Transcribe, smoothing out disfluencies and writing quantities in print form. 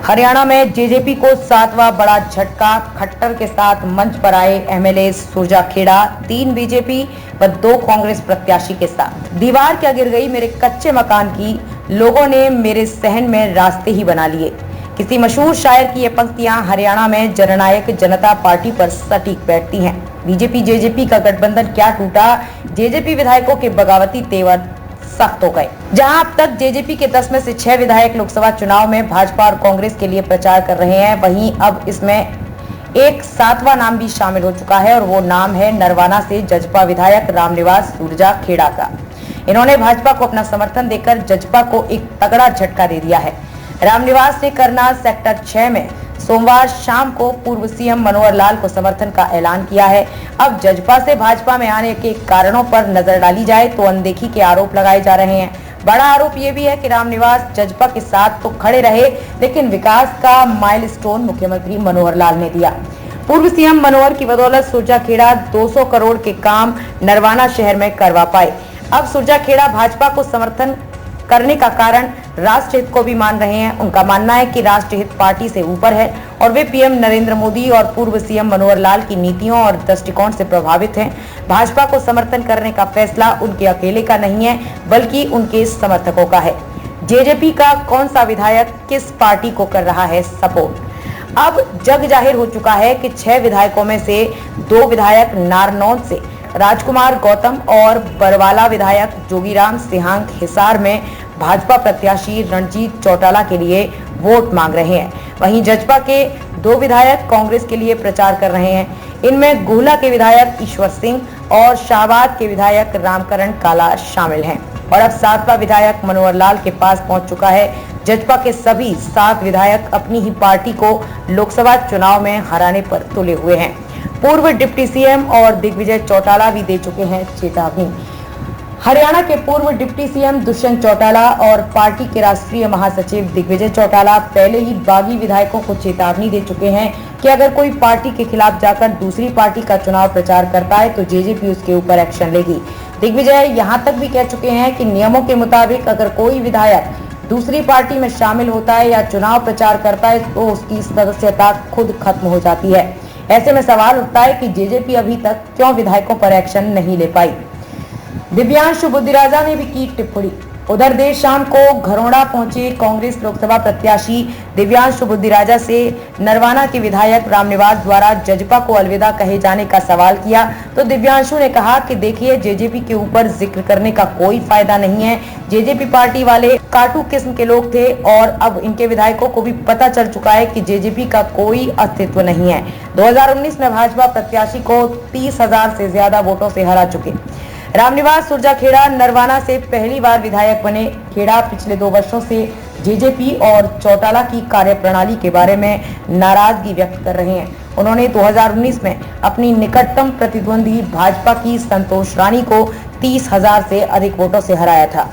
हरियाणा में जेजेपी को 7वां बड़ा झटका। खट्टर के साथ मंच पर आए एमएलए सुरजाखेड़ा, 3 बीजेपी व 2 कांग्रेस प्रत्याशी के साथ। दीवार क्या गिर गई मेरे कच्चे मकान की, लोगों ने मेरे सहन में रास्ते ही बना लिए। किसी मशहूर शायर की ये पंक्तियां हरियाणा में जननायक जनता पार्टी पर सटीक बैठती हैं। बीजेपी जेजेपी का गठबंधन क्या टूटा, जेजेपी विधायकों के बगावती तेवर सख्त हो गए। जहां अब तक जेजेपी के 10 में से 6 विधायक लोकसभा चुनाव में भाजपा और कांग्रेस के लिए प्रचार कर रहे हैं, वहीं अब इसमें एक 7वां नाम भी शामिल हो चुका है और वो नाम है नरवाना से जजपा विधायक रामनिवास सुरजाखेड़ा का। इन्होंने भाजपा को अपना समर्थन देकर जजपा को एक तगड़ा झटका दे दिया है। रामनिवास ने करनाल सेक्टर 6 में सोमवार शाम को पूर्व सीएम मनोहर लाल को समर्थन का ऐलान किया है। अब जजपा से भाजपा में आने के कारणों पर नजर डाली जाए तो अनदेखी के आरोप लगाए जा रहे हैं। बड़ा आरोप ये भी है कि रामनिवास जजपा के साथ तो खड़े रहे, लेकिन विकास का माइलस्टोन मुख्यमंत्री मनोहर लाल ने दिया। पूर्व सीएम मनोहर की बदौलत सुरजाखेड़ा 200 करोड़ के काम नरवाना शहर में करवा पाए। अब सुरजाखेड़ा भाजपा को समर्थन करने का कारण राष्ट्रहित को भी मान रहे हैं। उनका मानना है कि राष्ट्रहित पार्टी से ऊपर है और वे पीएम नरेंद्र मोदी और पूर्व सीएम मनोहर लाल की नीतियों और दृष्टिकोण से प्रभावित हैं। भाजपा को समर्थन करने का फैसला उनके अकेले का नहीं है, बल्कि उनके समर्थकों का है। जेजेपी का कौन सा विधायक किस पार्टी को कर रहा है सपोर्ट, अब जग जाहिर हो चुका है कि 6 विधायकों में से 2 विधायक नारनौल से राजकुमार गौतम और बरवाला विधायक जोगीराम सिंहांग हिसार में भाजपा प्रत्याशी रणजीत चौटाला के लिए वोट मांग रहे हैं। वहीं जजपा के 2 विधायक कांग्रेस के लिए प्रचार कर रहे हैं। इनमें गुहला के विधायक ईश्वर सिंह और शाहबाद के विधायक रामकरण काला शामिल हैं। और अब 7वां विधायक मनोहर लाल के पास पहुंच चुका है। जजपा के सभी 7 विधायक अपनी ही पार्टी को लोकसभा चुनाव में हराने पर तुले हुए हैं। पूर्व डिप्टी सीएम और दिग्विजय चौटाला भी दे चुके हैं चेतावनी। हरियाणा के पूर्व डिप्टी सीएम दुष्यंत चौटाला और पार्टी के राष्ट्रीय महासचिव दिग्विजय चौटाला पहले ही बागी विधायकों को चेतावनी दे चुके हैं कि अगर कोई पार्टी के खिलाफ जाकर दूसरी पार्टी का चुनाव प्रचार करता है तो जेजेपी उसके ऊपर एक्शन लेगी। दिग्विजय यहां तक भी कह चुके हैं कि नियमों के मुताबिक अगर कोई विधायक दूसरी पार्टी में शामिल होता है या चुनाव प्रचार करता है तो उसकी सदस्यता खुद खत्म हो जाती है। ऐसे में सवाल उठता है कि जेजेपी अभी तक क्यों विधायकों पर एक्शन नहीं ले पाई। दिव्यांशु बुद्धिराजा ने भी की टिप्पणी। उधर देर शाम को घरोड़ा पहुंचे कांग्रेस लोकसभा प्रत्याशी दिव्यांशु बुद्धिराजा से नरवाना के विधायक रामनिवास द्वारा जजपा को अलविदा कहे जाने का सवाल किया तो दिव्यांशु ने कहा कि देखिए, जेजेपी के ऊपर जिक्र करने का कोई फायदा नहीं है। जेजेपी पार्टी वाले काटू किस्म के लोग थे और अब इनके विधायकों को भी पता चल चुका है कि जेजेपी का कोई अस्तित्व नहीं है। 2019 में भाजपा प्रत्याशी को 30,000 से ज्यादा वोटों से हरा चुके रामनिवास सुरजाखेड़ा नरवाना से पहली बार विधायक बने। खेड़ा पिछले 2 वर्षों से जेजेपी और चौटाला की कार्यप्रणाली के बारे में नाराजगी व्यक्त कर रहे हैं। उन्होंने 2019 में अपनी निकटतम प्रतिद्वंदी भाजपा की संतोष रानी को 30,000 से अधिक वोटों से हराया था।